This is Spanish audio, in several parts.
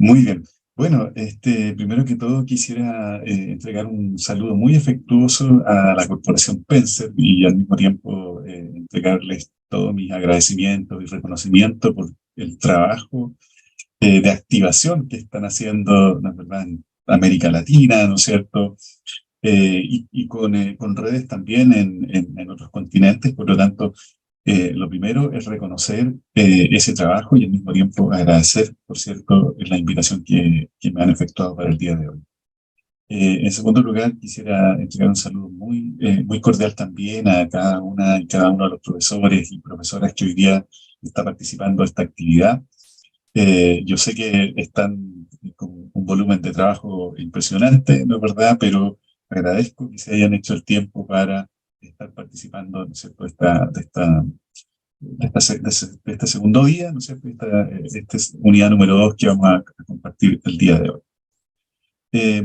Muy bien. Bueno, primero que todo quisiera entregar un saludo muy afectuoso a la Corporación Penser y al mismo tiempo entregarles todos mis agradecimientos y reconocimiento por el trabajo de activación que están haciendo, ¿no es verdad?, en América Latina, ¿no es cierto? Con redes también en otros continentes. Por lo tanto, lo primero es reconocer ese trabajo y al mismo tiempo agradecer, por cierto, la invitación que me han efectuado para el día de hoy. En segundo lugar, quisiera entregar un saludo muy cordial también a cada una y cada uno de los profesores y profesoras que hoy día está participando de esta actividad. Yo sé que están con un volumen de trabajo impresionante, ¿no es verdad? Pero agradezco que se hayan hecho el tiempo para estar participando, ¿no es cierto?, de este segundo día, ¿no es cierto? Esta es unidad número 2 que vamos a compartir el día de hoy. Eh,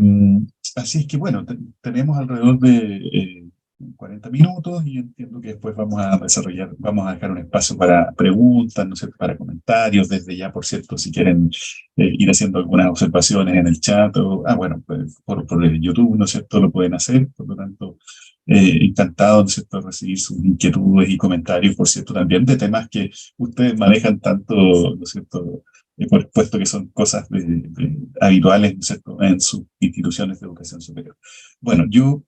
Así es que, bueno, tenemos alrededor de 40 minutos y entiendo que después vamos a dejar un espacio para preguntas, ¿no sé?, para comentarios, desde ya, por cierto, si quieren ir haciendo algunas observaciones en el chat bueno, pues, por el YouTube, ¿no es cierto?, lo pueden hacer. Por lo tanto, encantado, ¿no es cierto?, de recibir sus inquietudes y comentarios, por cierto, también de temas que ustedes manejan tanto, ¿no es cierto?, por puesto que son cosas habituales, ¿no es cierto?, en sus instituciones de educación superior. Bueno, yo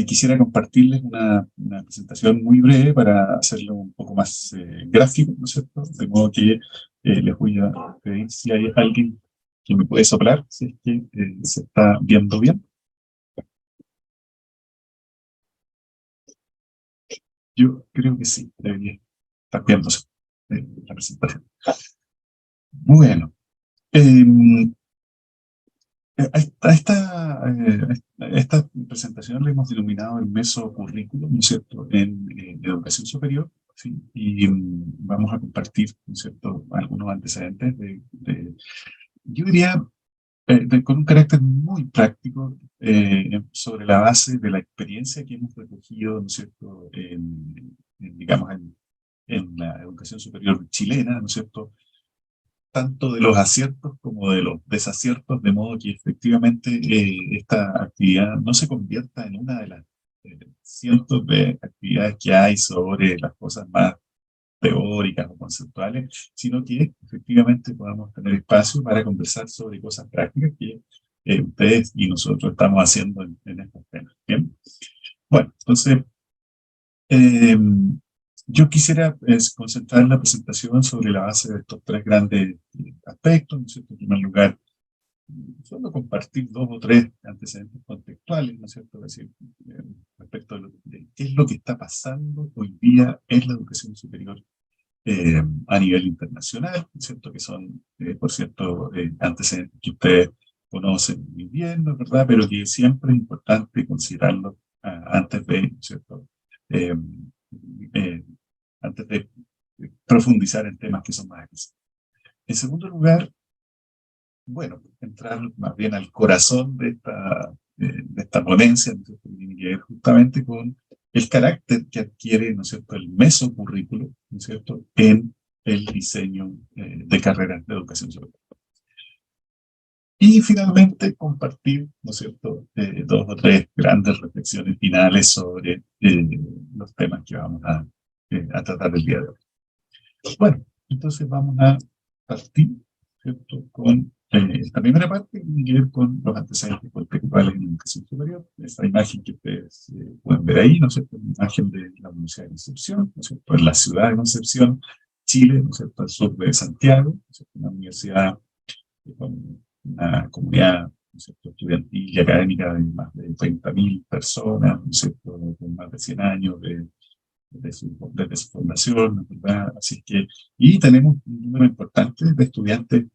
quisiera compartirles una presentación muy breve para hacerlo un poco más gráfico, ¿no es cierto? De modo que les voy a pedir si hay alguien que me puede soplar, si es que se está viendo bien. Yo creo que sí, debería estar viéndose la presentación. Bueno, em, esta presentación la hemos denominado el mesocurrículum, ¿no es cierto?, en educación superior, ¿sí? Y vamos a compartir, ¿no es cierto?, algunos antecedentes yo diría, con un carácter muy práctico, sobre la base de la experiencia que hemos recogido, ¿no es cierto?, digamos, en la educación superior chilena, ¿no es cierto?, tanto de los aciertos como de los desaciertos, de modo que efectivamente esta actividad no se convierta en una de las cientos de actividades que hay sobre las cosas más teóricas o conceptuales, sino que efectivamente podamos tener espacio para conversar sobre cosas prácticas que ustedes y nosotros estamos haciendo en estos temas. Bien, bueno, entonces eh, yo quisiera concentrar la presentación sobre la base de estos tres grandes aspectos, ¿no es cierto? En primer lugar, solo compartir dos o tres antecedentes contextuales, ¿no es cierto? Es decir, respecto de qué es lo que está pasando hoy día en la educación superior a nivel internacional, ¿no es cierto? Que son, por cierto, antecedentes que ustedes conocen muy bien, ¿no es verdad? Pero que siempre es importante considerarlo antes de, ¿no es cierto?, Eh, eh, antes de profundizar en temas que son más accesibles. En segundo lugar, bueno, entrar más bien al corazón de esta ponencia, ¿no es cierto?, que tiene que ver justamente con el carácter que adquiere, ¿no es cierto?, el mesocurrículo, ¿no es cierto?, en el diseño de carreras de educación superior. Y finalmente compartir, ¿no es cierto?, dos o tres grandes reflexiones finales sobre los temas que vamos a tratar el día de hoy. Bueno, entonces vamos a partir, ¿cierto?, con esta primera parte, que tiene que ver con los antecedentes contextuales en la educación superior. Esta imagen que ustedes pueden ver ahí, ¿no es cierto?, una imagen de la Universidad de Concepción, ¿no es cierto?, en la ciudad de Concepción, Chile, ¿no es cierto?, al sur de Santiago, ¿no es cierto?, una universidad con una comunidad, ¿no es cierto?, estudiantil y académica de más de 30.000 personas, ¿no es cierto?, con más de 100 años desde su fundación, ¿verdad? Así que, y tenemos un número importante de estudiantes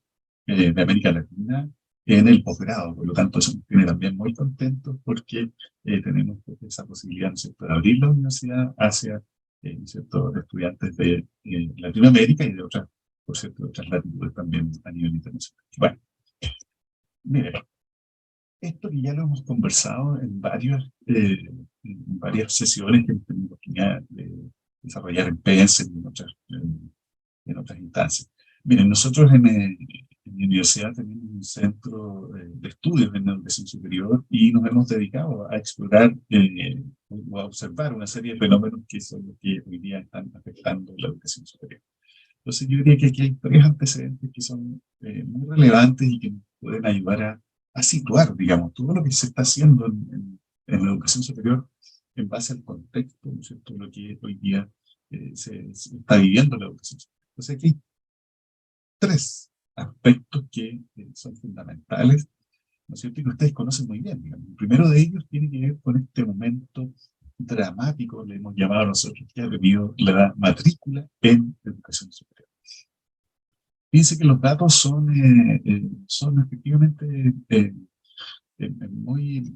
de América Latina en el posgrado. Por lo tanto, eso nos tiene también muy contentos porque tenemos esa posibilidad, ¿no es cierto?, de abrir la universidad hacia, ¿no es cierto?, estudiantes de Latinoamérica y de otras, por cierto, de otras latitudes también a nivel internacional. Bueno, mire, esto que ya lo hemos conversado en varias sesiones que hemos tenido oportunidad de desarrollar en PS y en otras instancias. Miren, nosotros en mi universidad tenemos un centro de estudios en educación superior y nos hemos dedicado a explorar o a observar una serie de fenómenos que son los que hoy día están afectando la educación superior. Entonces yo diría que aquí hay tres antecedentes que son muy relevantes y que nos pueden ayudar a situar, digamos, todo lo que se está haciendo en la educación superior en base al contexto, ¿no es cierto?, lo que hoy día se está viviendo en la educación superior. Entonces aquí hay tres aspectos que son fundamentales, ¿no es cierto?, y que ustedes conocen muy bien, digamos. El primero de ellos tiene que ver con este momento dramático, le hemos llamado nosotros, que ha vivido la matrícula en educación superior. Fíjense que los datos son efectivamente muy,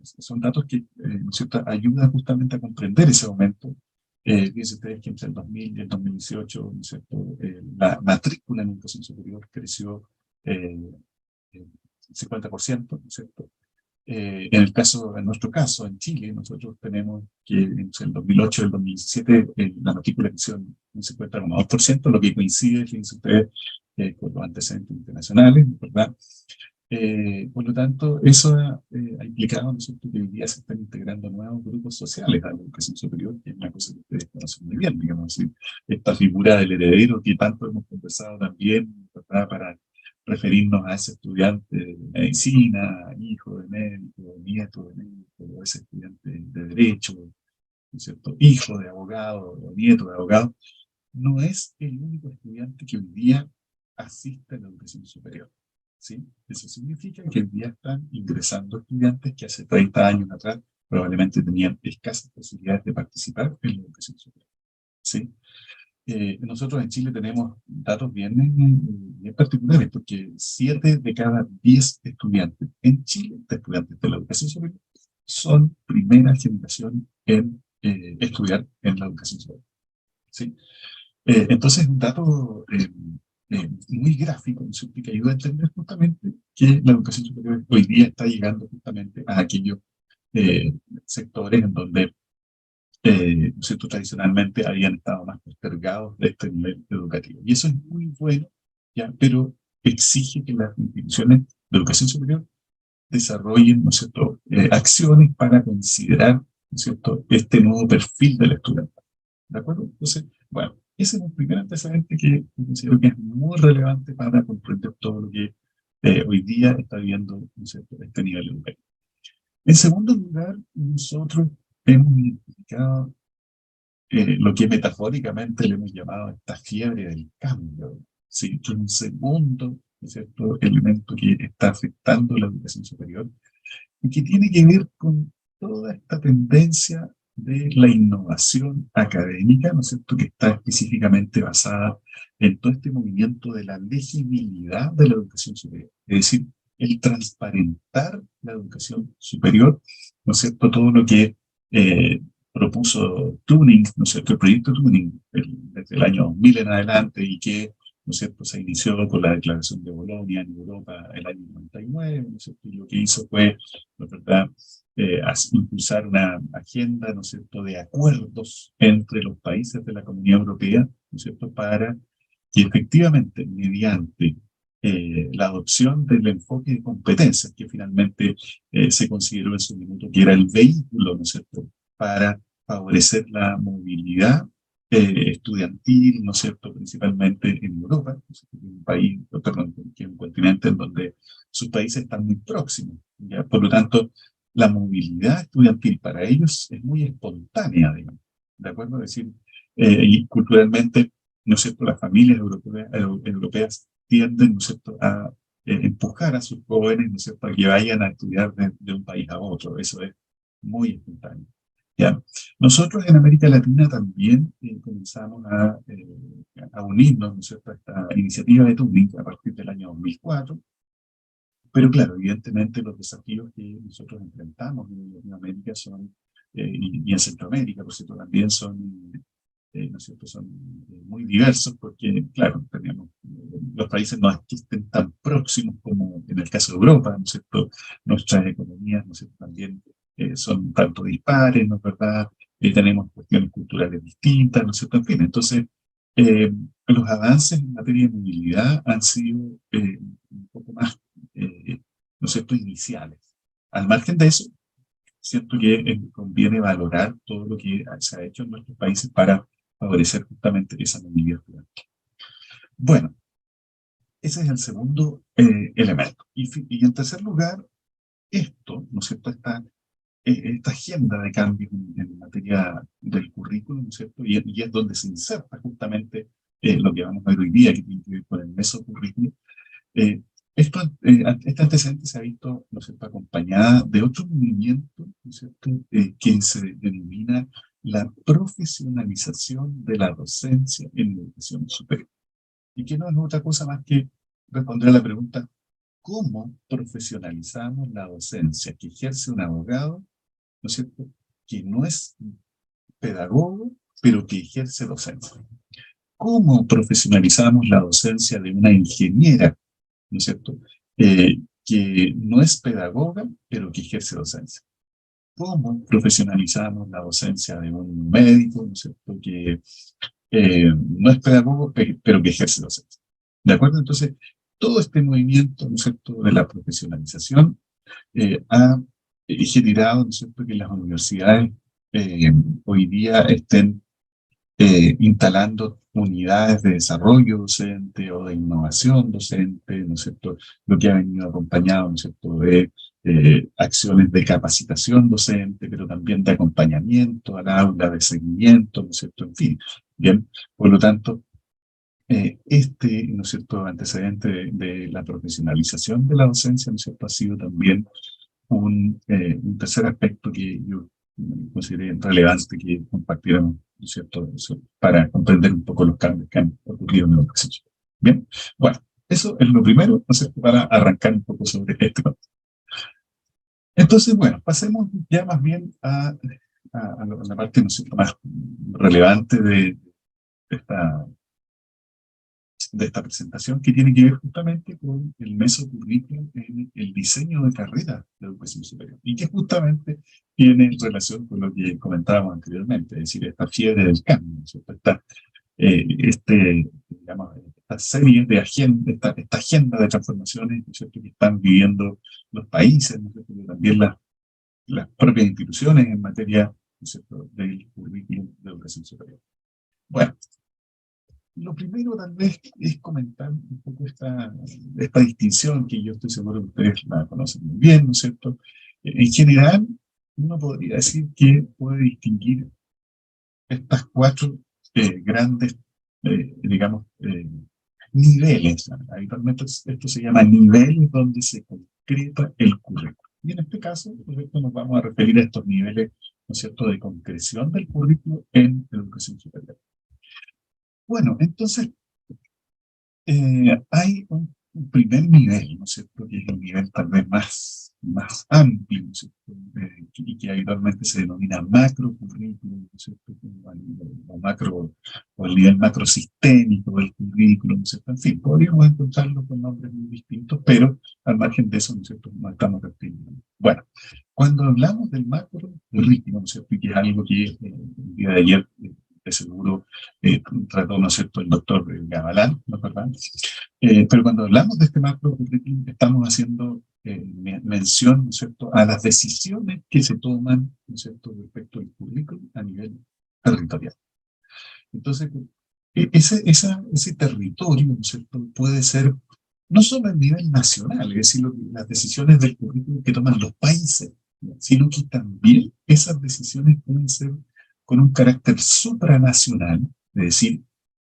son datos que, ¿no es cierto?, ayudan justamente a comprender ese momento. Fíjense ustedes que entre el 2000 y el 2018, ¿no es cierto?, la matrícula en educación superior creció eh, 50%, ¿no es cierto? En nuestro caso, en Chile, nosotros tenemos que entre el 2008 y el 2017 la matrícula creció en un 50,2%, lo que coincide, fíjense ustedes, con los antecedentes internacionales, ¿verdad? Por lo tanto, eso ha implicado, ¿no es cierto?, que hoy día se están integrando nuevos grupos sociales a la educación superior, que es una cosa que ustedes conocen muy bien, digamos así. Esta figura del heredero que tanto hemos conversado también, ¿verdad?, para referirnos a ese estudiante de medicina, hijo de médico, nieto de médico, o ese estudiante de derecho, ¿no es cierto?, hijo de abogado o nieto de abogado, no es el único estudiante que hoy día asiste a la educación superior. ¿Sí? Eso significa que hoy día están ingresando estudiantes que hace 30 años atrás probablemente tenían escasas posibilidades de participar en la educación superior. ¿Sí? Nosotros en Chile tenemos datos bien particulares, porque 7 de cada 10 estudiantes en Chile, de estudiantes de la educación superior, son primera generación en estudiar en la educación superior. ¿Sí? Entonces, un dato muy gráfico, ¿no es cierto?, que ayuda a entender justamente que la educación superior hoy día está llegando justamente a aquellos sectores en donde, ¿no es cierto?, tradicionalmente habían estado más postergados de este nivel educativo. Y eso es muy bueno, ¿ya?, pero exige que las instituciones de educación superior desarrollen, ¿no es cierto?, acciones para considerar, ¿no es cierto?, este nuevo perfil del estudiante. ¿De acuerdo? Entonces, bueno, ese es un primer antecedente que considero que es muy relevante para comprender todo lo que hoy día está viviendo, ¿no es cierto?, este nivel educativo. En segundo lugar, nosotros hemos identificado lo que metafóricamente le hemos llamado esta fiebre del cambio, ¿sí?, que es un segundo, ¿no es cierto?, elemento que está afectando la educación superior y que tiene que ver con toda esta tendencia de la innovación académica, ¿no es cierto?, que está específicamente basada en todo este movimiento de la legibilidad de la educación superior, es decir, el transparentar la educación superior, ¿no es cierto?, todo lo que propuso Turing, ¿no es cierto?, el proyecto Turing desde el año 2000 en adelante y que, ¿no es cierto?, se inició con la declaración de Bolonia en Europa el año 99, ¿no es cierto?, y lo que hizo fue, ¿no es verdad?, impulsar una agenda, ¿no es cierto?, de acuerdos entre los países de la Comunidad Europea, ¿no es cierto?, para que efectivamente, mediante la adopción del enfoque de competencias, que finalmente se consideró en su minuto que era el vehículo, ¿no es cierto?, para favorecer la movilidad estudiantil, ¿no es cierto?, principalmente en Europa, ¿no es cierto?, un país, perdón, que es un continente en donde sus países están muy próximos, ¿ya? Por lo tanto, la movilidad estudiantil para ellos es muy espontánea, digamos, ¿de acuerdo? Es decir, y culturalmente, ¿no es cierto?, las familias europeas tienden, ¿no es cierto?, a empujar a sus jóvenes, ¿no es cierto?, a que vayan a estudiar de un país a otro. Eso es muy espontáneo. ¿Ya? Nosotros en América Latina también comenzamos a unirnos, ¿no es cierto?, a esta iniciativa de Turing a partir del año 2004. Pero claro, evidentemente los desafíos que nosotros enfrentamos en Latinoamérica son, y en Centroamérica, por cierto, también son, ¿no es cierto?, son muy diversos porque, claro, tenemos, los países no es que estén tan próximos como en el caso de Europa, ¿no es cierto?, nuestras economías, ¿no es cierto?, también son tanto dispares, ¿no es verdad?, tenemos cuestiones culturales distintas, ¿no es cierto?, en fin, entonces, los avances en materia de movilidad han sido un poco más, ¿no es cierto?, iniciales. Al margen de eso, siento que conviene valorar todo lo que se ha hecho en nuestros países para favorecer justamente esa movilidad. Bueno, ese es el segundo elemento. Y en tercer lugar, esto, ¿no es cierto?, esta agenda de cambios en materia del currículum, ¿no es cierto?, y es donde se inserta justamente lo que vamos a ver hoy día, que tiene que ver con el mesocurrículum. Eh, este antecedente se ha visto, ¿no es cierto?, acompañada de otro movimiento, ¿no es cierto?, que se denomina la profesionalización de la docencia en la educación superior. Y que no es otra cosa más que responder a la pregunta: ¿cómo profesionalizamos la docencia que ejerce un abogado, ¿no es cierto?, que no es pedagogo, pero que ejerce docencia? ¿Cómo profesionalizamos la docencia de una ingeniera, ¿no es cierto?, que no es pedagoga, pero que ejerce docencia? ¿Cómo profesionalizamos la docencia de un médico, ¿no es cierto?, que no es pedagogo, pero que ejerce docencia? ¿De acuerdo? Entonces, todo este movimiento, ¿no es cierto?, de la profesionalización ha generado, ¿no es cierto?, que las universidades hoy día estén instalando unidades de desarrollo docente o de innovación docente, ¿no es cierto?, lo que ha venido acompañado, ¿no es cierto?, de acciones de capacitación docente, pero también de acompañamiento al aula, de seguimiento, ¿no es cierto?, en fin. Bien, por lo tanto, ¿no es cierto?, antecedente de la profesionalización de la docencia, ¿no es cierto?, ha sido también un tercer aspecto que yo consideré relevante que compartiéramos, ¿no es cierto?, para comprender un poco los cambios que han ocurrido en la educación. Bien, bueno, eso es lo primero, ¿no es cierto?, para arrancar un poco sobre este tema. Entonces, bueno, pasemos ya más bien a la parte, ¿no es cierto?, más relevante esta de esta presentación, que tiene que ver justamente con el mesocurrículum en el diseño de carrera de educación superior, y que justamente tiene relación con lo que comentábamos anteriormente, es decir, esta fiebre del cambio, ¿no es cierto? Digamos, esta serie de esta agenda de transformaciones, ¿no es cierto?, que están viviendo los países, ¿no es cierto?, y también las propias instituciones en materia, ¿no es cierto?, del currículum de educación superior. Bueno, lo primero tal vez es comentar un poco esta distinción, que yo estoy seguro que ustedes la conocen muy bien, ¿no es cierto? En general, uno podría decir que puede distinguir estas cuatro grandes, digamos, niveles. Habitualmente esto se llama niveles donde se concreta el currículo. Y en este caso, por ejemplo, nos vamos a referir a estos niveles, ¿no es cierto?, de concreción del currículo en educación superior. Bueno, entonces, hay un primer nivel, ¿no es cierto?, que es el nivel tal vez más amplio, ¿no es cierto?, y que habitualmente se denomina macro currículum, ¿no es cierto?, o el nivel macrosistémico del currículum, ¿no es cierto? En fin, podríamos encontrarlo con nombres muy distintos, pero al margen de eso, ¿no es cierto?, no estamos refiriendo. Bueno, cuando hablamos del macro currículum, ¿no es cierto?, y que es algo que el día de ayer de seguro trató, ¿no es cierto?, el doctor Gabalán, ¿no es verdad? Pero cuando hablamos de este macro currículum, estamos haciendo mención, ¿no es cierto?, a las decisiones que se toman, ¿no es cierto?, respecto al currículum a nivel territorial. Entonces, ese territorio, ¿no es cierto?, puede ser no solo a nivel nacional, es decir, las decisiones del currículum que toman los países, sino que también esas decisiones pueden ser con un carácter supranacional, es decir,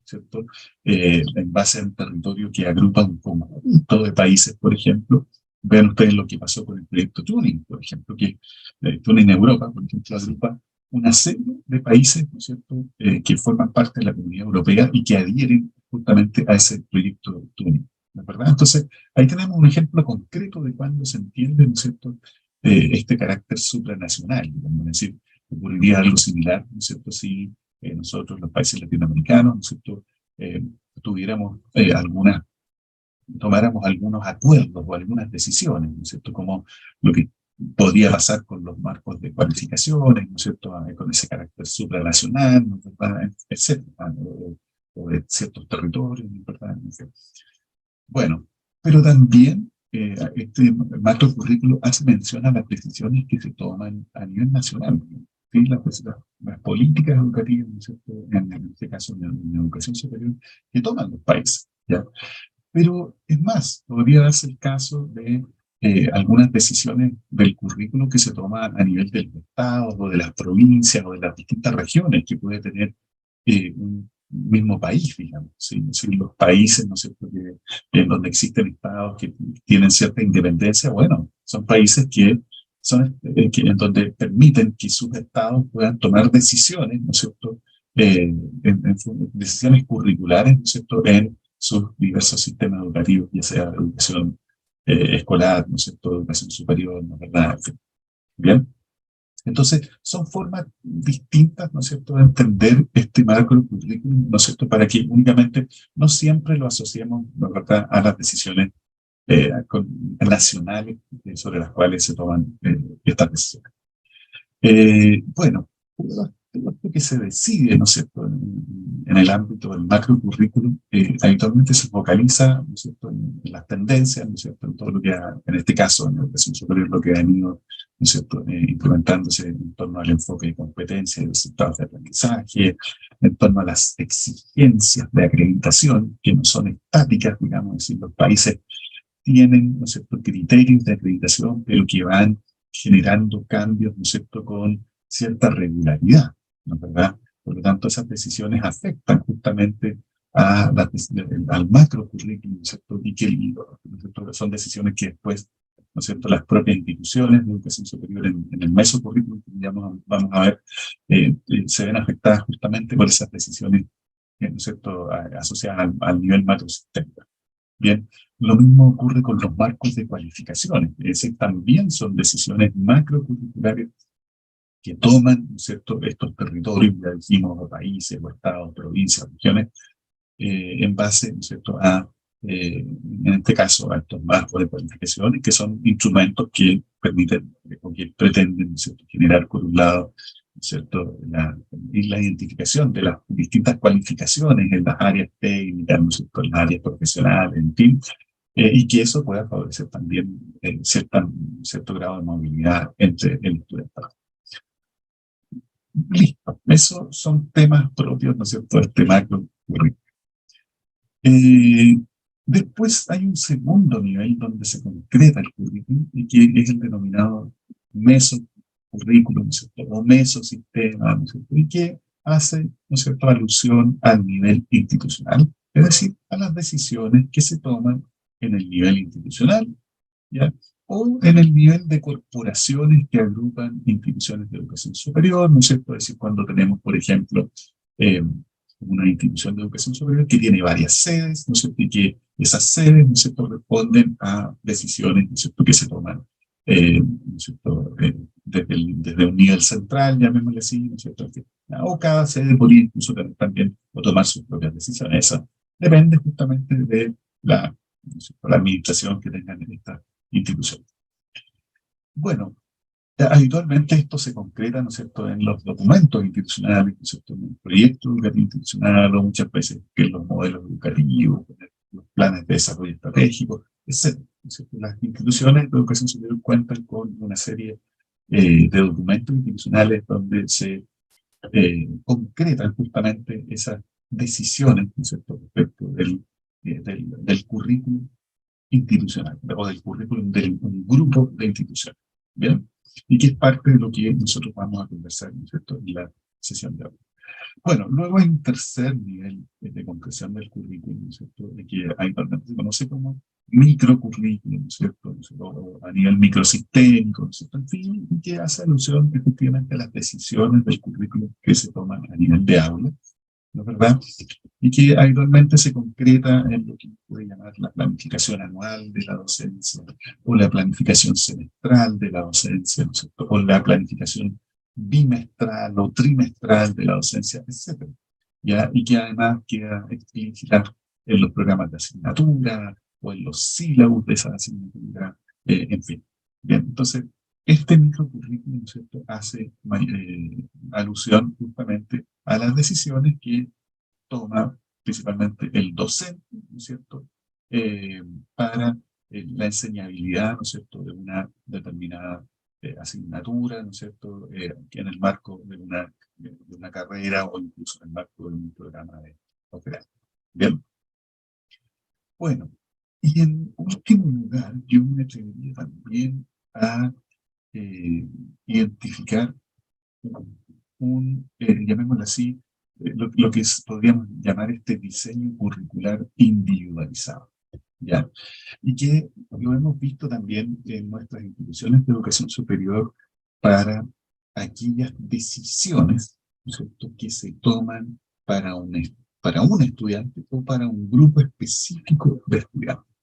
¿cierto?, en base a un territorio que agrupa un conjunto de países, por ejemplo. Vean ustedes lo que pasó con el proyecto Tuning, por ejemplo, que Tuning Europa, por ejemplo, agrupa una serie de países, ¿no es cierto?, que forman parte de la Comunidad Europea y que adhieren justamente a ese proyecto Tuning, ¿no es verdad? Entonces, ahí tenemos un ejemplo concreto de cuando se entiende, ¿no es cierto?, este carácter supranacional, digamos, es decir, ocurriría algo similar, ¿no es cierto?, si nosotros, los países latinoamericanos, ¿no es cierto?, tuviéramos tomáramos algunos acuerdos o algunas decisiones, ¿no es cierto?, como lo que podría pasar con los marcos de cualificaciones, ¿no es cierto?, con ese carácter supranacional, ¿no es verdad?, etcétera, o de ciertos territorios, ¿verdad? Bueno, pero también este macrocurrículo hace mención a las decisiones que se toman a nivel nacional, ¿sí? Las políticas educativas, ¿no es cierto? En este caso, en educación superior, que toman los países, ¿ya? Pero es más, podría darse el caso de algunas decisiones del currículo que se toman a nivel del Estado o de las provincias o de las distintas regiones que puede tener un mismo país, digamos. ¿Sí? Sí, los países, ¿no es cierto?, en donde existen estados que tienen cierta independencia, bueno, son países que son en donde permiten que sus estados puedan tomar decisiones, ¿no es cierto?, decisiones curriculares, ¿no es cierto?, en sus diversos sistemas educativos, ya sea educación escolar, ¿no es cierto?, educación superior, ¿no es verdad? Bien. Entonces, son formas distintas, ¿no es cierto?, de entender este macro currículum, ¿no es cierto?, para que únicamente no siempre lo asociemos, ¿no es verdad?, a las decisiones nacionales sobre las cuales se toman estas decisiones. Bueno, todo esto que se decide, ¿no es cierto?, en el ámbito del macrocurrículum, habitualmente se focaliza, ¿no es cierto?, en las tendencias, ¿no es cierto?, en todo lo que en este caso, en la educación superior, lo que ha venido, ¿no es cierto?, implementándose en torno al enfoque de competencia y resultados de aprendizaje, en torno a las exigencias de acreditación, que no son estáticas, digamos, es decir, los países tienen, ¿no es cierto?, criterios de acreditación, pero que van generando cambios, ¿no es cierto?, con cierta regularidad, ¿no es verdad? Por lo tanto, esas decisiones afectan justamente al macrocurrículum, ¿no es cierto?, y ¿no es cierto?, son decisiones que después, ¿no es cierto?, las propias instituciones de educación superior en el mesocurrículum, que ya vamos a ver, se ven afectadas justamente por esas decisiones, ¿no es cierto?, asociadas al nivel macrosistémico. Bien, lo mismo ocurre con los marcos de cualificaciones, es decir, también son decisiones macrocurriculares que toman, ¿no es cierto?, estos territorios, ya dijimos, o países, o estados, provincias, regiones, en base, ¿no es cierto?, en este caso, a estos marcos de cualificaciones, que son instrumentos que permiten, o que pretenden, ¿no es cierto?, generar, por un lado, ¿no es cierto?, la identificación de las distintas cualificaciones en las áreas técnicas, ¿no es cierto?, en las áreas profesionales, en fin, y que eso pueda favorecer también cierto grado de movilidad entre el estudiante. Listo, esos son temas propios, ¿no es cierto?, de este macro currículum. Después hay un segundo nivel donde se concreta el currículum y que es el denominado mesocurrículum, ¿no es cierto?, o mesosistema, ¿no es cierto?, y que hace, ¿no es cierto?, alusión al nivel institucional, es decir, a las decisiones que se toman en el nivel institucional, ¿ya?, o en el nivel de corporaciones que agrupan instituciones de educación superior, ¿no es cierto?, es decir, cuando tenemos, por ejemplo, eh, una institución de educación superior que tiene varias sedes, ¿no es cierto?, y que esas sedes, ¿no es cierto?, responden a decisiones, ¿no es cierto?, que se toman, ¿no es cierto?, desde un nivel central, llamémosle así, ¿no es cierto?, o cada sede podría incluso también o tomar sus propias decisiones. Eso depende justamente de ¿no es cierto?, la administración que tengan en esta institución. Bueno, habitualmente esto se concreta, ¿no es cierto?, en los documentos institucionales, ¿no es cierto?, en el proyecto educativo institucional, o muchas veces que en los modelos educativos, en los planes de desarrollo estratégico, etc. ¿No es cierto? Las instituciones de educación superior cuentan con una serie de documentos institucionales donde se concretan justamente esas decisiones, ¿no es cierto?, respecto del currículum institucional, o del currículum de un grupo de instituciones. ¿Bien? Y que es parte de lo que nosotros vamos a conversar, ¿no es cierto?, en la sesión de hoy. Bueno, luego hay un tercer nivel de concreción del currículum, ¿no es cierto?, que actualmente se conoce como microcurrículum, ¿no es cierto?, o a nivel microsistémico, ¿no es cierto?, en fin, y que hace alusión efectivamente a las decisiones del currículum que se toman a nivel de aula, ¿no es verdad?, y que habitualmente se concreta en lo que puede llamar la planificación anual de la docencia, o la planificación semestral de la docencia, ¿no es cierto?, o la planificación bimestral o trimestral de la docencia, etc. ¿Ya? Y que además queda explícita en los programas de asignatura o en los sílabos de esa asignatura, en fin. Bien, entonces, este microcurrículum, ¿no es cierto?, hace alusión justamente a las decisiones que toma principalmente el docente, ¿no es cierto?, para la enseñabilidad, ¿no es cierto?, de una determinada asignatura, ¿no es cierto?, que en el marco de una carrera o incluso en el marco de un programa de posgrado. Bien. Bueno, y en último lugar, yo me atrevería también a identificar llamémoslo así, lo que podríamos llamar este diseño curricular individualizado, ¿ya? Y que lo hemos visto también en nuestras instituciones de educación superior para aquellas decisiones, ¿no es cierto?, que se toman para un estudiante o para un grupo específico de estudiantes,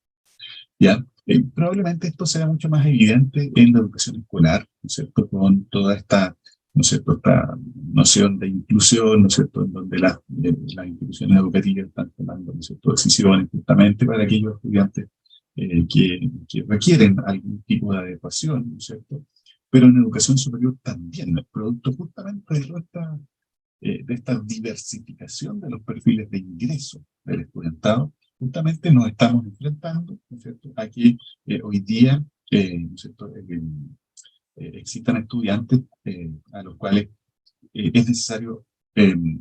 ¿ya? Probablemente esto sea mucho más evidente en la educación escolar, ¿no es cierto?, con toda esta, ¿no es cierto?, esta noción de inclusión, ¿no es cierto?, en donde las instituciones educativas están tomando, ¿no es cierto?, decisiones justamente para aquellos estudiantes que requieren algún tipo de adecuación, ¿no es cierto? Pero en educación superior también, el producto justamente de esta diversificación de los perfiles de ingreso del estudiantado, justamente nos estamos enfrentando, ¿no es cierto?, a que hoy día, ¿no es cierto?, existan estudiantes a los cuales es necesario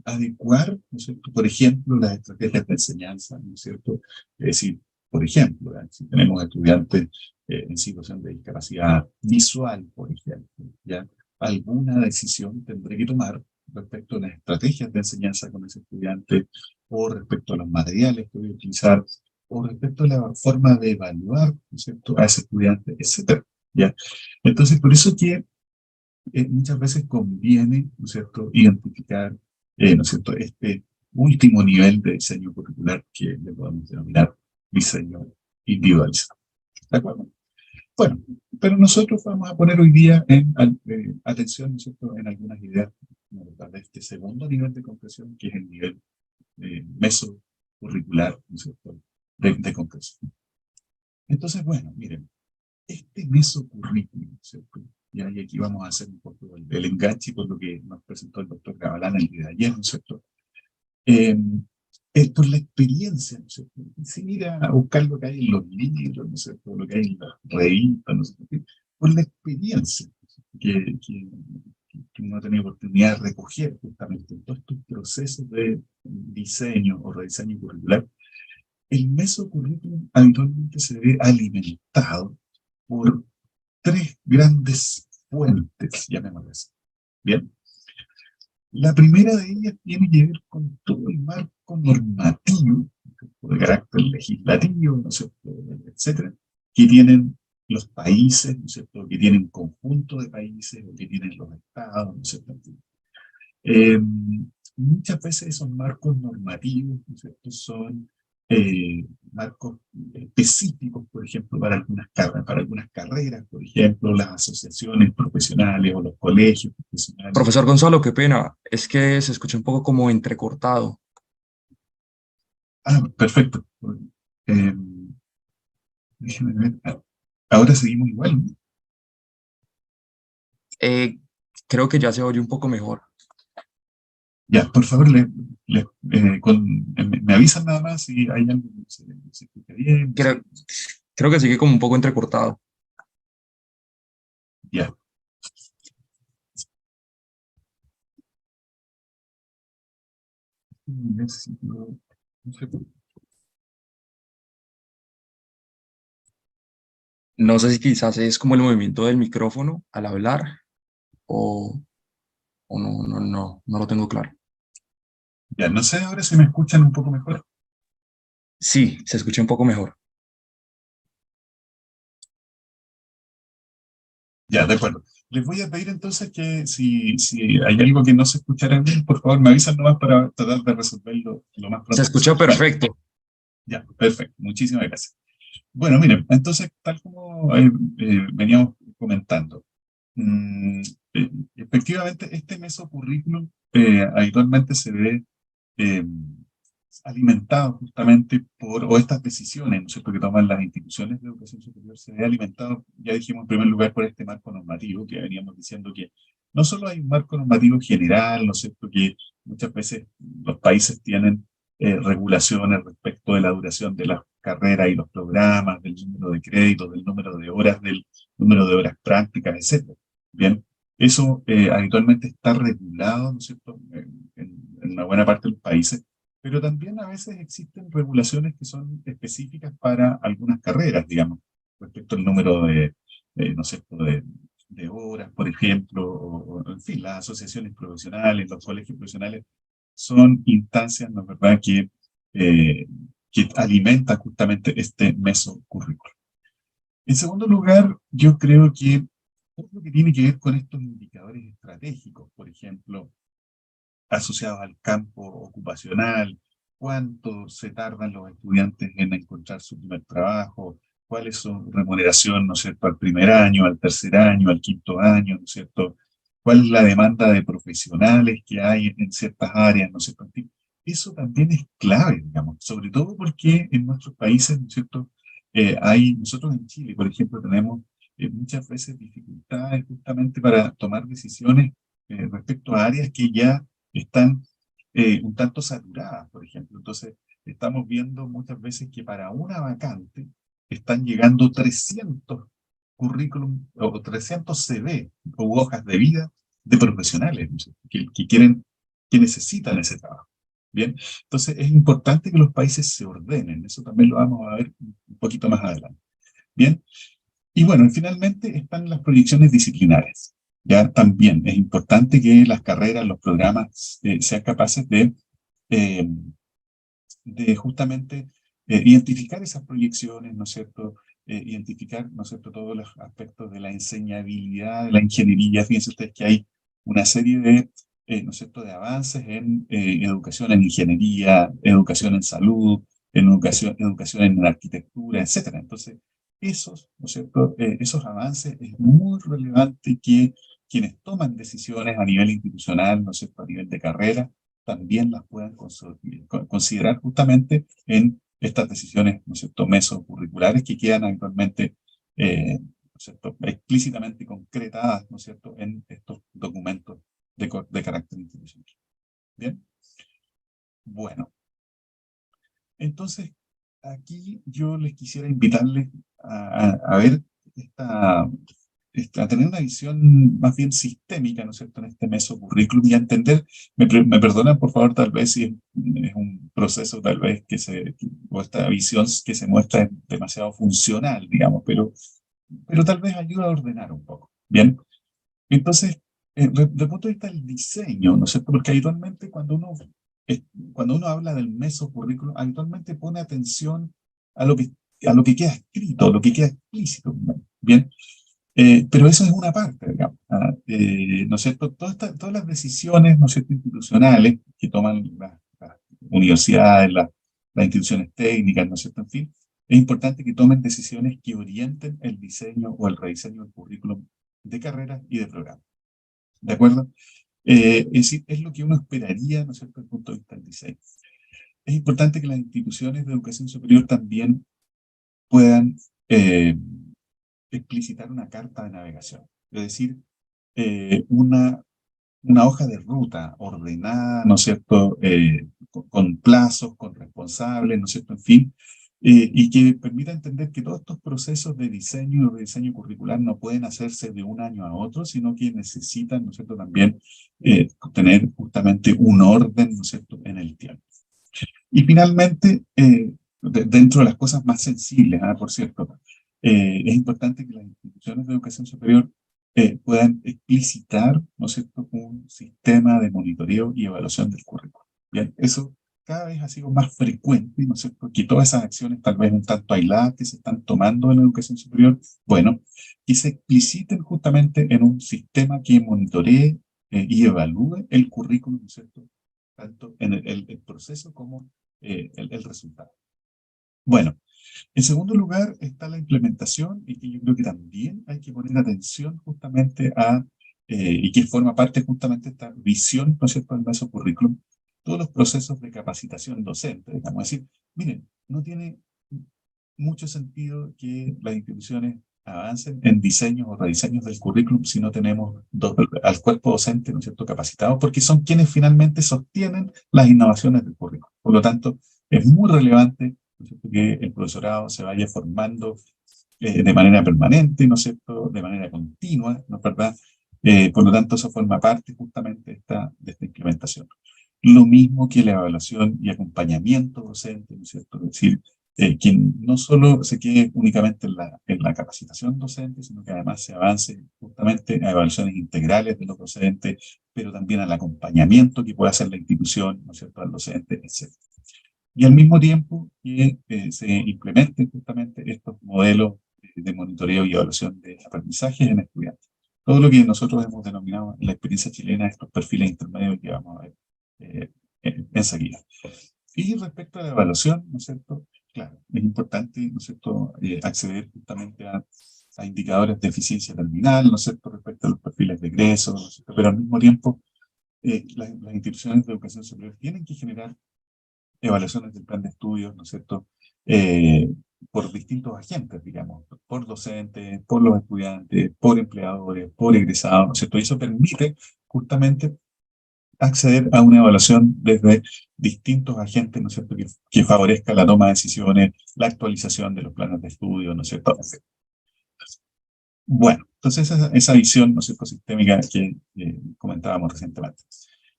adecuar, ¿no es cierto?, por ejemplo, las estrategias de enseñanza, ¿no es cierto? Es decir, por ejemplo, ¿ya?, si tenemos estudiantes en situación de discapacidad visual, por ejemplo, ¿ya?, alguna decisión tendré que tomar respecto a las estrategias de enseñanza con ese estudiante, o respecto a los materiales que voy a utilizar, o respecto a la forma de evaluar, ¿no es cierto?, a ese estudiante, etcétera, ¿ya? Entonces, por eso que muchas veces conviene, ¿no es cierto?, identificar, ¿no es cierto?, este último nivel de diseño curricular que le podemos denominar diseño individualizado. ¿De acuerdo? Bueno, pero nosotros vamos a poner hoy día atención, ¿no es cierto?, en algunas ideas de este segundo nivel de comprensión, que es el nivel mesocurricular, ¿no es cierto?, de comprensión. Entonces, bueno, miren, este mesocurrículum, ¿cierto? Y aquí vamos a hacer un poco el enganche con lo que nos presentó el doctor Gabalán el día de ayer, ¿no es cierto? Por la experiencia, ¿no es cierto? Sin ir a buscar lo que hay en los libros, ¿no es cierto?, lo que hay en las revistas, ¿no es cierto?, por la experiencia que uno ha tenido oportunidad de recoger justamente en todos estos procesos de diseño o rediseño curricular. El mesocurrículum habitualmente se ve alimentado por tres grandes fuentes, llamémoslas así. Bien. La primera de ellas tiene que ver con todo el marco normativo, de carácter legislativo, ¿no es cierto?, etcétera, que tienen los países, ¿no es cierto?, que tienen un conjunto de países, o que tienen los estados, ¿no es cierto? Eh, Muchas veces esos marcos normativos, ¿no es cierto?, son marcos específicos, por ejemplo, para algunas carreras, por ejemplo, las asociaciones profesionales o los colegios profesionales. Profesor Gonzalo, qué pena, es que se escucha un poco como entrecortado. Ah, perfecto. Eh, Déjeme ver. Ahora seguimos igual, ¿no? Eh, Creo que ya se oye un poco mejor. Ya, por favor, me avisan nada más si hay algo que se escucha bien, no sé. Creo, creo que sigue como un poco entrecortado. Ya. No sé. No sé si quizás es como el movimiento del micrófono al hablar o, o no lo tengo claro. Ya, no sé ahora si me escuchan un poco mejor. Sí, se escucha un poco mejor. Ya, de acuerdo. Les voy a pedir entonces que si hay algo que no se escuchará bien, por favor me avisan nomás para tratar de resolverlo lo más Se pronto escucha posible. ¿Ya? perfecto. Ya, perfecto. Muchísimas gracias. Bueno, miren, entonces, tal como veníamos comentando, mm, efectivamente este mesocurrículum habitualmente se ve eh, alimentado justamente o estas decisiones, ¿no es cierto?, que toman las instituciones de educación superior, se ve alimentado, ya dijimos en primer lugar, por este marco normativo, que veníamos diciendo que no solo hay un marco normativo general, ¿no es cierto?, que muchas veces los países tienen regulaciones respecto de la duración de las carreras y los programas, del número de créditos, del número de horas, del número de horas prácticas, etcétera. Bien, eso habitualmente está regulado, ¿no es cierto?, en una buena parte de los países, pero también a veces existen regulaciones que son específicas para algunas carreras, digamos, respecto al número no sé, de horas, por ejemplo, en fin, las asociaciones profesionales, los colegios profesionales son instancias, ¿no es verdad?, eh, que alimentan justamente este mesocurrículo. En segundo lugar, yo creo que todo lo que tiene que ver con estos indicadores estratégicos, por ejemplo, asociados al campo ocupacional, cuánto se tardan los estudiantes en encontrar su primer trabajo, cuál es su remuneración, ¿no es cierto?, al primer año, al tercer año, al quinto año, ¿no es cierto?, cuál es la demanda de profesionales que hay en ciertas áreas, ¿no es cierto?, eso también es clave, digamos, sobre todo porque en nuestros países, ¿no es cierto?, nosotros en Chile, por ejemplo, tenemos muchas veces dificultades justamente para tomar decisiones respecto a áreas que ya están un tanto saturadas, por ejemplo. Entonces, estamos viendo muchas veces que para una vacante están llegando 300 currículum o 300 CV o hojas de vida de profesionales, ¿no? Que necesitan ese trabajo. Bien, entonces es importante que los países se ordenen, eso también lo vamos a ver un poquito más adelante. Bien, y bueno, y finalmente están las proyecciones disciplinares. Ya también es importante que las carreras, los programas sean capaces eh, de justamente identificar esas proyecciones, ¿no es cierto? Identificar, ¿no es cierto?, todos los aspectos de la enseñabilidad, de la ingeniería. Fíjense ustedes que hay una serie ¿no es cierto?, de avances en educación en ingeniería, educación en salud, en educación en arquitectura, etcétera. Entonces, ¿no es cierto?, esos avances es muy relevante que quienes toman decisiones a nivel institucional, ¿no es cierto?, a nivel de carrera, también las puedan considerar justamente en estas decisiones, ¿no es cierto?, mesocurriculares que quedan actualmente ¿no es cierto?, explícitamente concretadas, ¿no es cierto?, en estos documentos de carácter institucional. Bien, bueno, entonces aquí yo les quisiera invitarles a ver a tener una visión más bien sistémica, ¿no es cierto?, en este mesocurrículum y a entender, me perdonan por favor tal vez si es un proceso tal vez o esta visión que se muestra demasiado funcional, digamos, pero tal vez ayuda a ordenar un poco. Bien, entonces, desde el punto de vista del diseño, ¿no es cierto?, porque habitualmente cuando uno habla del mesocurrículum, habitualmente pone atención a lo que queda escrito, a lo que queda explícito, ¿no? Bien, pero eso es una parte, digamos, ¿no es cierto? Todas las decisiones, ¿no es cierto?, institucionales que toman las universidades, las instituciones técnicas, ¿no es cierto?, en fin, es importante que tomen decisiones que orienten el diseño o el rediseño del currículum de carreras y de programas. ¿De acuerdo? Es decir, es lo que uno esperaría, ¿no es cierto?, desde el punto de vista del diseño. Es importante que las instituciones de educación superior también puedan explicitar una carta de navegación, es decir, una hoja de ruta ordenada, ¿no es cierto?, con plazos, con responsables, ¿no es cierto?, en fin, y que permita entender que todos estos procesos de diseño y rediseño curricular no pueden hacerse de un año a otro, sino que necesitan, ¿no es cierto?, también tener justamente un orden, ¿no es cierto?, en el tiempo. Y finalmente, dentro de las cosas más sensibles, por cierto, es importante que las instituciones de educación superior puedan explicitar, ¿no es cierto?, un sistema de monitoreo y evaluación del currículo. Bien, eso cada vez ha sido más frecuente, ¿no es cierto?, que todas esas acciones tal vez un tanto aisladas que se están tomando en la educación superior, bueno, que se expliciten justamente en un sistema que monitoree y evalúe el currículum, ¿no es cierto?, tanto en el proceso como el resultado. Bueno, en segundo lugar está la implementación y que yo creo que también hay que poner atención justamente y que forma parte justamente de esta visión, ¿no es cierto?, del mesocurrículum, todos los procesos de capacitación docente, digamos. Es decir, miren, no tiene mucho sentido que las instituciones avancen en diseños o rediseños del currículum si no tenemos al cuerpo docente, ¿no es cierto?, capacitado, porque son quienes finalmente sostienen las innovaciones del currículum. Por lo tanto, es muy relevante, ¿no es cierto?, que el profesorado se vaya formando de manera permanente, ¿no es cierto?, de manera continua, ¿no es verdad? Por lo tanto, eso forma parte justamente de esta implementación. Lo mismo que la evaluación y acompañamiento docente, ¿no es cierto? Es decir, que no solo se quede únicamente en la capacitación docente, sino que además se avance justamente a evaluaciones integrales de los docentes, pero también al acompañamiento que puede hacer la institución, ¿no es cierto?, al docente, etc. Y al mismo tiempo que se implementen justamente estos modelos de monitoreo y evaluación de aprendizaje en estudiantes. Todo lo que nosotros hemos denominado en la experiencia chilena estos perfiles intermedios que vamos a ver enseguida. Y respecto a la evaluación, ¿no es cierto? Claro, es importante, ¿no es cierto?, acceder justamente a indicadores de eficiencia terminal, ¿no es cierto?, respecto a los perfiles de egreso, ¿no es cierto?, pero al mismo tiempo las instituciones de educación superior tienen que generar evaluaciones del plan de estudios, ¿no es cierto?, por distintos agentes, digamos, por docentes, por los estudiantes, por empleadores, por egresados, ¿no es cierto? Y eso permite justamente acceder a una evaluación desde distintos agentes, ¿no es cierto?, que favorezca la toma de decisiones, la actualización de los planes de estudio, ¿no es cierto? Bueno, entonces esa visión, ¿no es cierto?, sistémica que comentábamos recientemente.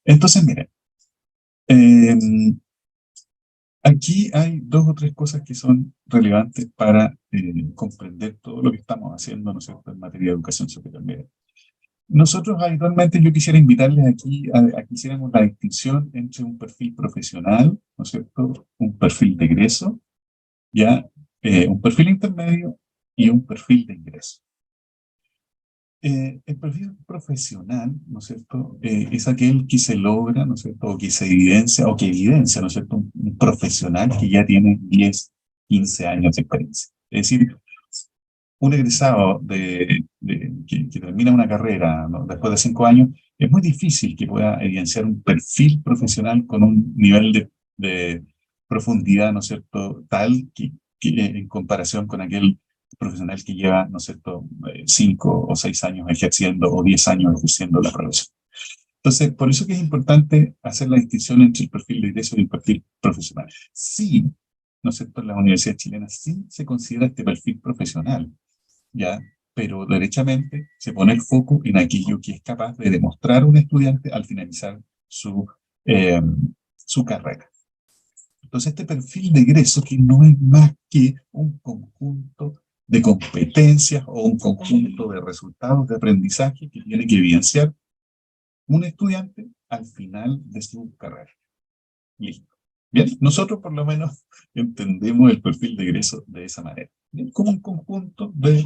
Entonces, miren, aquí hay dos o tres cosas que son relevantes para comprender todo lo que estamos haciendo, ¿no es cierto?, en materia de educación superior. Miren, nosotros habitualmente yo quisiera invitarles aquí a que hiciéramos la distinción entre un perfil profesional, ¿no es cierto?, un perfil de egreso, ya, un perfil intermedio y un perfil de ingreso. El perfil profesional, ¿no es cierto?, es aquel que se logra, ¿no es cierto?, o que se evidencia, ¿no es cierto?, un profesional que ya tiene 10, 15 años de experiencia. Es decir, un egresado que termina una carrera, ¿no?, después de 5 años, es muy difícil que pueda evidenciar un perfil profesional con un nivel de profundidad, ¿no es cierto?, tal que en comparación con aquel profesional que lleva, ¿no es cierto?, 5 o 6 años ejerciendo o 10 años ejerciendo la profesión. Entonces, por eso que es importante hacer la distinción entre el perfil de ingreso y el perfil profesional. Sí, ¿no es cierto?, en las universidades chilenas sí se considera este perfil profesional, ¿ya? Pero derechamente se pone el foco en aquello que es capaz de demostrar un estudiante al finalizar eh, su carrera. Entonces, este perfil de egreso, que no es más que un conjunto de competencias o un conjunto de resultados de aprendizaje que tiene que evidenciar un estudiante al final de su carrera. Listo. Bien, nosotros por lo menos entendemos el perfil de egreso de esa manera. Bien, como un conjunto de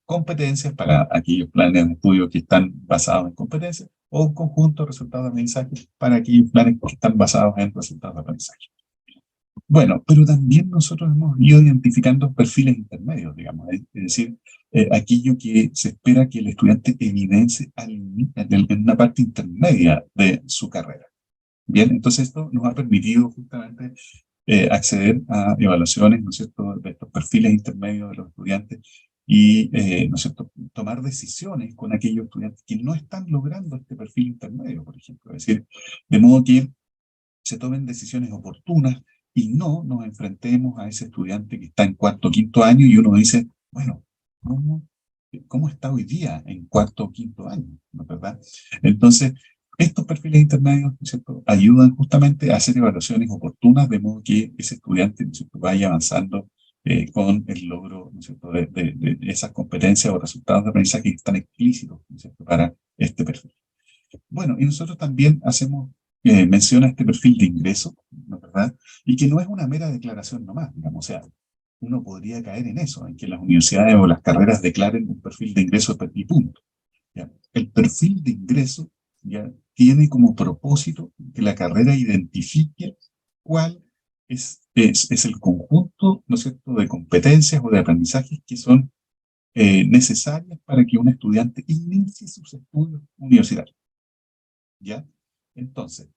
competencias para aquellos planes de estudio que están basados en competencias o un conjunto de resultados de aprendizaje para aquellos planes que están basados en resultados de aprendizaje. Bueno, pero también nosotros hemos ido identificando perfiles intermedios, digamos, es decir, aquello que se espera que el estudiante evidencie en una parte intermedia de su carrera. Bien, entonces esto nos ha permitido justamente acceder a evaluaciones, ¿no es cierto?, de estos perfiles intermedios de los estudiantes y, ¿no es cierto?, tomar decisiones con aquellos estudiantes que no están logrando este perfil intermedio, por ejemplo. Es decir, de modo que se tomen decisiones oportunas y no nos enfrentemos a ese estudiante que está en cuarto o quinto año y uno dice, bueno, ¿cómo está hoy día en cuarto o quinto año? ¿No es verdad? Entonces, estos perfiles intermedios, ¿no es cierto?, ayudan justamente a hacer evaluaciones oportunas de modo que ese estudiante, ¿no es cierto?, vaya avanzando con el logro, ¿no es cierto?, de esas competencias o resultados de aprendizaje que están explícitos, ¿no es cierto?, para este perfil. Bueno, y nosotros también hacemos mención a este perfil de ingreso, ¿no es verdad? Y que no es una mera declaración nomás, digamos, o sea, uno podría caer en eso, en que las universidades o las carreras declaren un perfil de ingreso y punto. ¿Ya? El perfil de ingreso ya tiene como propósito que la carrera identifique cuál es el conjunto, ¿no es cierto?, de competencias o de aprendizajes que son necesarias para que un estudiante inicie sus estudios universitarios. ¿Ya? Entonces,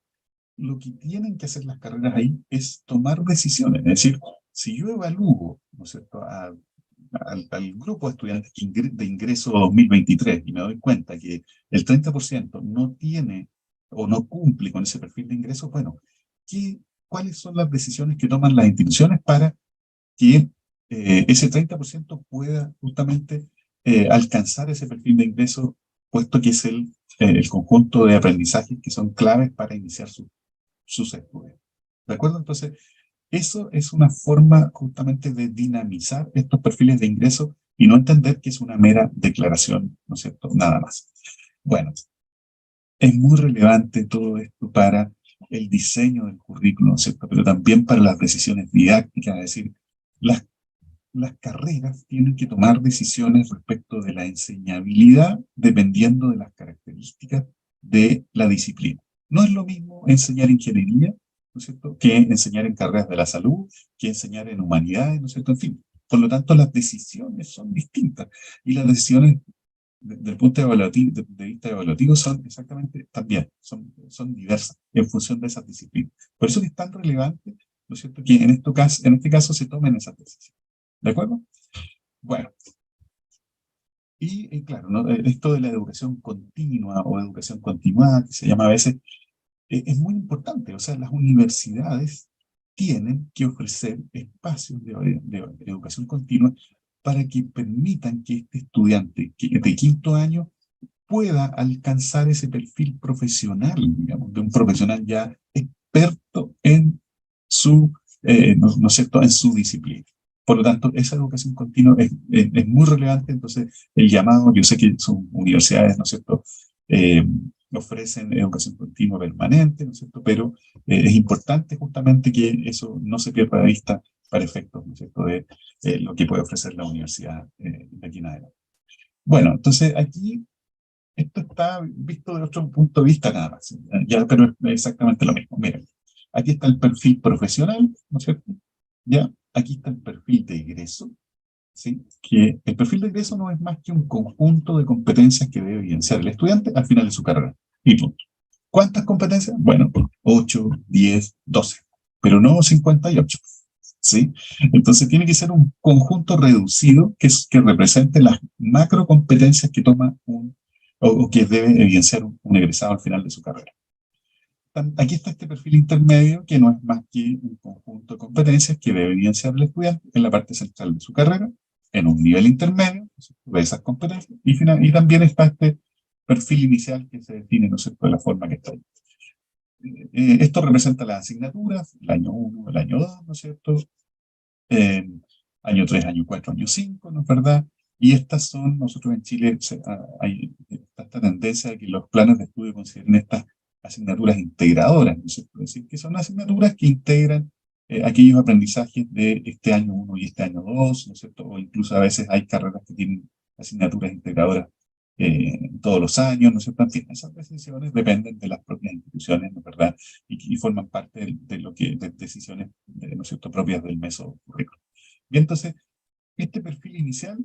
lo que tienen que hacer las carreras ahí es tomar decisiones. Es decir, si yo evalúo, ¿no es cierto?, al grupo de estudiantes de ingreso 2023 y me doy cuenta que el 30% no tiene o no cumple con ese perfil de ingreso, bueno, ¿qué cuáles son las decisiones que toman las instituciones para que ese 30% pueda justamente alcanzar ese perfil de ingreso, puesto que es el conjunto de aprendizajes que son claves para iniciar sus estudios. ¿De acuerdo? Entonces, eso es una forma justamente de dinamizar estos perfiles de ingreso y no entender que es una mera declaración, ¿no es cierto? Nada más. Bueno, es muy relevante todo esto para el diseño del currículum, ¿no es cierto? Pero también para las decisiones didácticas, es decir, las las carreras tienen que tomar decisiones respecto de la enseñabilidad dependiendo de las características de la disciplina. No es lo mismo enseñar ingeniería, ¿no es cierto?, que enseñar en carreras de la salud, que enseñar en humanidades, ¿no es cierto? En fin, por lo tanto, las decisiones son distintas y las decisiones del punto de vista evaluativo son exactamente también, son diversas en función de esas disciplinas. Por eso es tan relevante, ¿no es cierto?, que en este caso se tomen esas decisiones. ¿De acuerdo? Bueno, y claro, ¿no? Esto de la educación continua o educación continuada, que se llama a veces, es muy importante. O sea, las universidades tienen que ofrecer espacios de educación continua para que permitan que este estudiante de quinto año pueda alcanzar ese perfil profesional, digamos, de un profesional ya experto en no es cierto?, en su disciplina. Por lo tanto, esa educación continua es muy relevante. Entonces, el llamado, yo sé que son universidades, ¿no es cierto?, eh, ofrecen educación continua permanente, ¿no es cierto?, pero es importante justamente que eso no se pierda de vista para efectos, ¿no es cierto?, de lo que puede ofrecer la universidad de aquí en adelante. Bueno, entonces aquí esto está visto de otro punto de vista nada más, ya, pero es exactamente lo mismo. Miren, aquí está el perfil profesional, ¿no es cierto? Ya, aquí está el perfil de egreso, ¿sí? Que el perfil de egreso no es más que un conjunto de competencias que debe evidenciar el estudiante al final de su carrera. Y punto. ¿Cuántas competencias? Bueno, 8, 10, 12, pero no 58. ¿Sí? Entonces tiene que ser un conjunto reducido que represente las macro competencias que toma o que debe evidenciar un egresado al final de su carrera. Aquí está este perfil intermedio, que no es más que un conjunto de competencias que debe evidenciar el estudiante en la parte central de su carrera, en un nivel intermedio de esas competencias, y también está este perfil inicial que se define, ¿no es cierto?, de la forma que está ahí. Esto representa las asignaturas, el año 1, el año 2, ¿no es cierto?, año 3, año 4, año 5, ¿no es verdad? Y estas son, nosotros en Chile hay esta tendencia de que los planes de estudio consideren estas asignaturas integradoras, ¿no es cierto? Es decir, que son asignaturas que integran aquellos aprendizajes de este año 1 y este año 2, ¿no es cierto? O incluso a veces hay carreras que tienen asignaturas integradoras todos los años, ¿no es cierto? En fin, esas decisiones dependen de las propias instituciones, ¿no es verdad? Y forman parte de decisiones, ¿no es cierto?, propias del método curricular. Y entonces, este perfil inicial,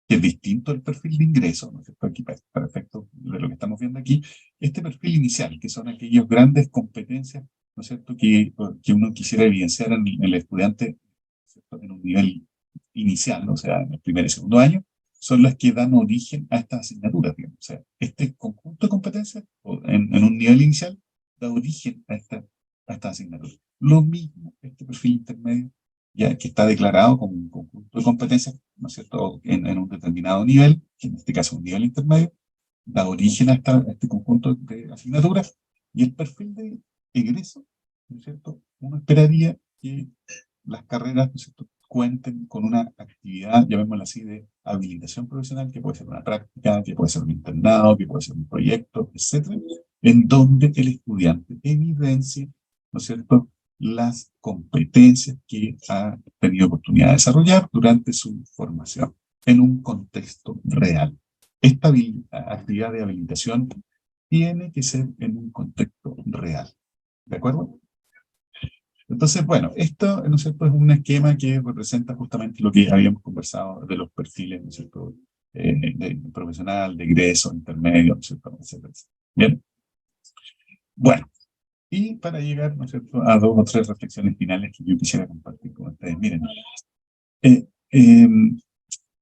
que es distinto al perfil de ingreso, ¿no es cierto?, aquí para efectos de lo que estamos viendo aquí, este perfil inicial, que son aquellas grandes competencias, ¿no es cierto?, que uno quisiera evidenciar en el estudiante, ¿cierto?, en un nivel inicial, ¿no? O sea, en el primer y segundo año, son las que dan origen a estas asignaturas, digamos. O sea, este conjunto de competencias en un nivel inicial da origen a esta asignatura. Lo mismo este perfil intermedio, ya que está declarado como un conjunto de competencias, ¿no es cierto?, en un determinado nivel, que en este caso un nivel intermedio, da origen a este conjunto de asignaturas, y el perfil de egreso, ¿no es cierto?, uno esperaría que las carreras, ¿no es cierto?, cuenten con una actividad, llamémosla así, de habilitación profesional, que puede ser una práctica, que puede ser un internado, que puede ser un proyecto, etcétera, en donde el estudiante evidencie, ¿no es cierto?, las competencias que ha tenido oportunidad de desarrollar durante su formación en un contexto real. Esta actividad de habilitación tiene que ser en un contexto real. ¿De acuerdo? Entonces, bueno, esto, ¿no es cierto?, es un esquema que representa justamente lo que habíamos conversado de los perfiles, ¿no es cierto?, de profesional, de egreso, intermedio, ¿no es cierto?, etcétera. Bien. Bueno, y para llegar, ¿no es cierto?, a dos o tres reflexiones finales que yo quisiera compartir con ustedes. Miren, eh, eh,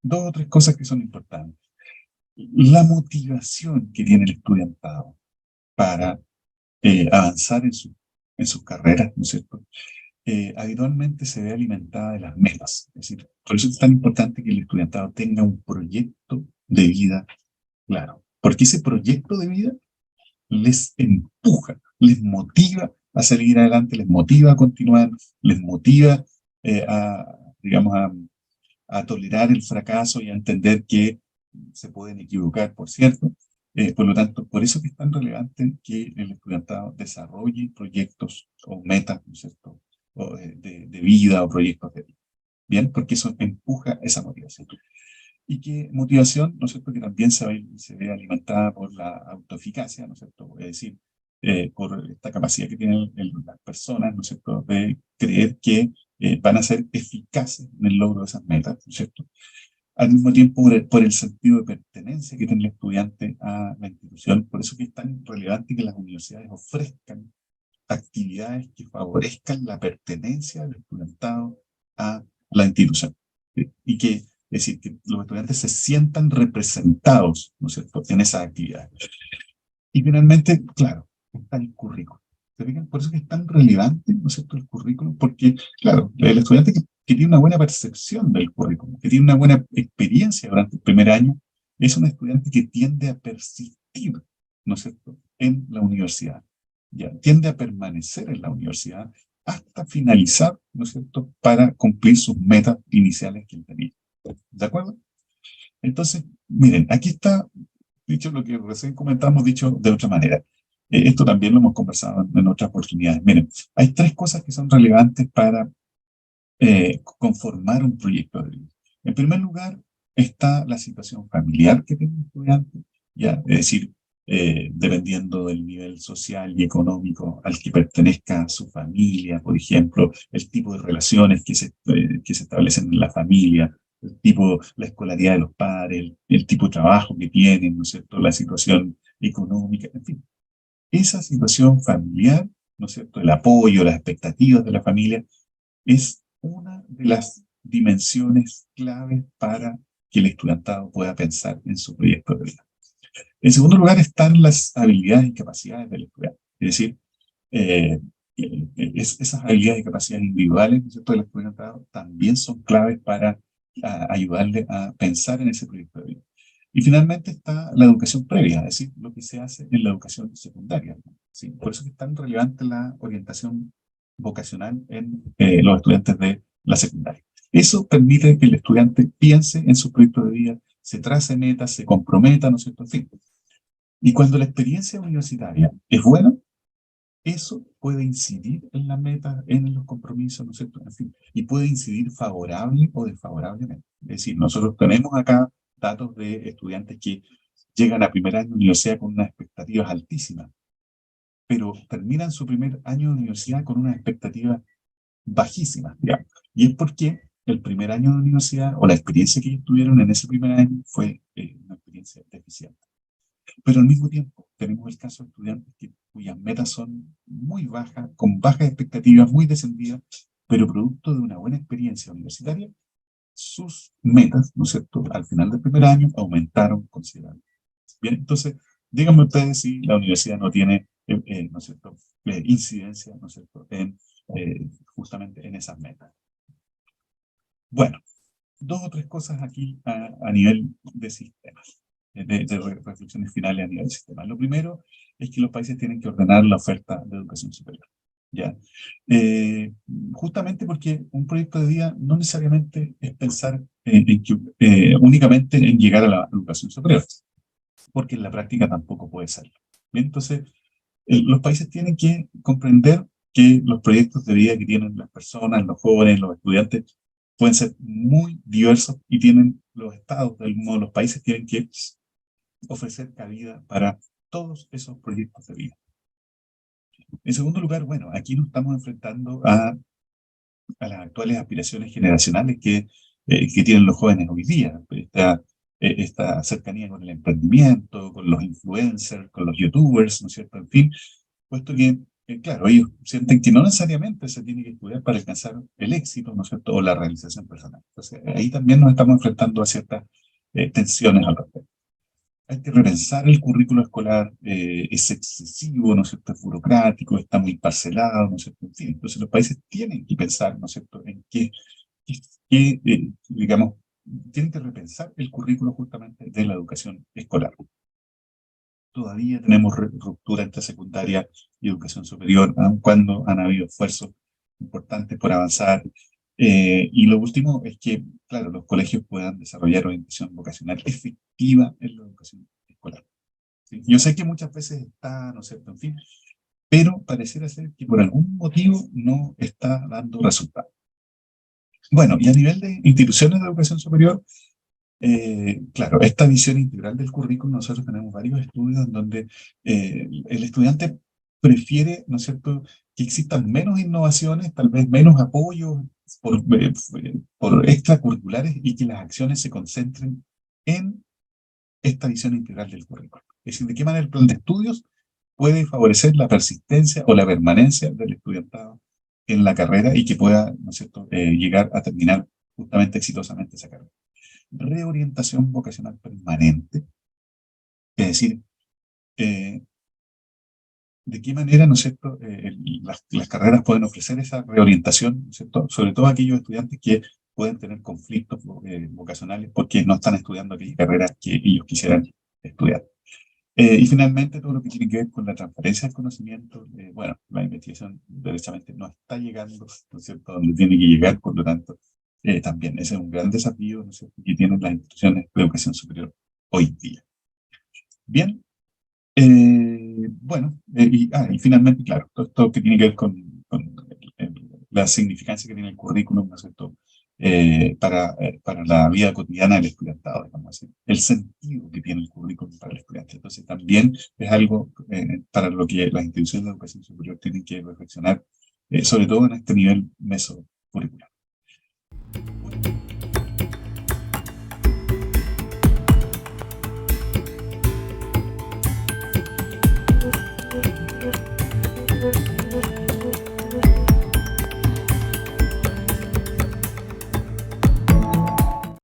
dos o tres cosas que son importantes. La motivación que tiene el estudiantado para avanzar en sus en sus carreras, ¿no es cierto? Habitualmente se ve alimentada de las metas. Es decir, por eso es tan importante que el estudiantado tenga un proyecto de vida claro. Porque ese proyecto de vida les empuja, les motiva a salir adelante, les motiva a continuar, les motiva digamos, a tolerar el fracaso y a entender que se pueden equivocar, por cierto. Por lo tanto, por eso que es tan relevante que el estudiantado desarrolle proyectos o metas, ¿no es cierto?, o, de vida o proyectos de vida. Bien, porque eso empuja esa motivación. Y que motivación, ¿no es cierto?, que también se ve alimentada por la autoeficacia, ¿no es cierto?, es decir, por esta capacidad que tienen las personas, ¿no es cierto?, de creer que van a ser eficaces en el logro de esas metas, ¿no es cierto? Al mismo tiempo, por el sentido de pertenencia que tiene el estudiante a la institución. Por eso que es tan relevante que las universidades ofrezcan actividades que favorezcan la pertenencia del estudiantado a la institución. Y que, es decir, que los estudiantes se sientan representados, ¿no es cierto?, en esas actividades. Y finalmente, claro, está el currículo. ¿Se fijan? Por eso que es tan relevante, ¿no es cierto?, el currículum, porque, claro, el estudiante que tiene una buena percepción del currículum, que tiene una buena experiencia durante el primer año, es un estudiante que tiende a persistir, ¿no es cierto?, en la universidad. Ya, tiende a permanecer en la universidad hasta finalizar, ¿no es cierto?, para cumplir sus metas iniciales que él tenía. ¿De acuerdo? Entonces, miren, aquí está dicho lo que recién comentamos, dicho de otra manera. Esto también lo hemos conversado en otras oportunidades. Miren, hay tres cosas que son relevantes para conformar un proyecto de vida. En primer lugar, está la situación familiar que tiene el estudiante, ¿ya? Es decir, dependiendo del nivel social y económico al que pertenezca su familia, por ejemplo, el tipo de relaciones que se establecen en la familia, el tipo, la escolaridad de los padres, el tipo de trabajo que tienen, ¿no es cierto?, la situación económica, en fin. Esa situación familiar, ¿no es cierto?, el apoyo, las expectativas de la familia, es una de las dimensiones claves para que el estudiantado pueda pensar en su proyecto de vida. En segundo lugar están las habilidades y capacidades del estudiante. Es decir, esas habilidades y capacidades individuales, ¿no es cierto?, del estudiantado también son claves para ayudarle a pensar en ese proyecto de vida. Y finalmente está la educación previa, es decir, lo que se hace en la educación secundaria, ¿no? ¿Sí? Por eso es tan relevante la orientación vocacional en los estudiantes de la secundaria. Eso permite que el estudiante piense en su proyecto de vida, se trace metas, se comprometa, ¿no es cierto? En fin. Y cuando la experiencia universitaria es buena, eso puede incidir en la meta, en los compromisos, ¿no es cierto? En fin, y puede incidir favorable o desfavorablemente. Es decir, nosotros tenemos acá datos de estudiantes que llegan a primer año de universidad con unas expectativas altísimas, pero terminan su primer año de universidad con unas expectativas bajísimas, digamos. Y es porque el primer año de universidad o la experiencia que ellos tuvieron en ese primer año fue una experiencia deficiente. Pero al mismo tiempo tenemos el caso de estudiantes cuyas metas son muy bajas, con bajas expectativas, muy descendidas, pero producto de una buena experiencia universitaria, sus metas, ¿no es cierto?, al final del primer año aumentaron considerablemente. Bien, entonces, díganme ustedes si la universidad no tiene, ¿no es cierto?, incidencia, ¿no es cierto?, justamente en esas metas. Bueno, dos o tres cosas aquí a nivel de sistemas, de reflexiones finales a nivel de sistema. Lo primero es que los países tienen que ordenar la oferta de educación superior, ¿ya? Justamente porque un proyecto de vida no necesariamente es pensar únicamente en llegar a la educación superior, porque en la práctica tampoco puede serlo. Bien, entonces, los países tienen que comprender que los proyectos de vida que tienen las personas, los jóvenes, los estudiantes, pueden ser muy diversos y tienen los estados, de algún modo los países tienen que ofrecer cabida para todos esos proyectos de vida. En segundo lugar, bueno, aquí nos estamos enfrentando a las actuales aspiraciones generacionales que tienen los jóvenes hoy día. Esta cercanía con el emprendimiento, con los influencers, con los youtubers, ¿no es cierto? En fin, puesto que, claro, ellos sienten que no necesariamente se tiene que estudiar para alcanzar el éxito, ¿no es cierto?, o la realización personal. Entonces, ahí también nos estamos enfrentando a ciertas tensiones al respecto. hay que repensar el currículo escolar, es excesivo, ¿no es cierto?, es burocrático, está muy parcelado, ¿no es cierto?, en fin. Entonces los países tienen que pensar, ¿no es cierto?, en digamos, tienen que repensar el currículo justamente de la educación escolar. Todavía tenemos ruptura entre secundaria y educación superior, aun cuando han habido esfuerzos importantes por avanzar. Y lo último es que, claro, los colegios puedan desarrollar orientación vocacional efectiva en la educación escolar. ¿Sí? Yo sé que muchas veces está, ¿no es cierto?, en fin, pero pareciera ser que por algún motivo no está dando resultados. Bueno, y a nivel de instituciones de educación superior, claro, esta visión integral del currículum, nosotros tenemos varios estudios en donde el estudiante prefiere, ¿no es cierto?, que existan menos innovaciones, tal vez menos apoyos por extracurriculares y que las acciones se concentren en esta visión integral del currículum. Es decir, de qué manera el plan de estudios puede favorecer la persistencia o la permanencia del estudiantado en la carrera y que pueda, ¿no es cierto?, llegar a terminar justamente exitosamente esa carrera. Reorientación vocacional permanente, es decir, eh, de qué manera, ¿no es cierto?, las carreras pueden ofrecer esa reorientación, ¿no es cierto?, sobre todo aquellos estudiantes que pueden tener conflictos vocacionales porque no están estudiando aquellas carreras que ellos quisieran estudiar. Y finalmente, todo lo que tiene que ver con la transparencia del conocimiento, bueno, la investigación derechamente no está llegando, ¿no es cierto?, donde tiene que llegar, por lo tanto, también ese es un gran desafío, ¿no es cierto?, que tienen las instituciones de educación superior hoy día. Bien, bueno, y finalmente, claro, todo esto que tiene que ver con la significancia que tiene el currículum, ¿no es cierto?, para la vida cotidiana del estudiantado, digamos así, el sentido que tiene el currículum para el estudiante. Entonces, también es algo para lo que las instituciones de educación superior tienen que reflexionar, sobre todo en este nivel mesocurricular.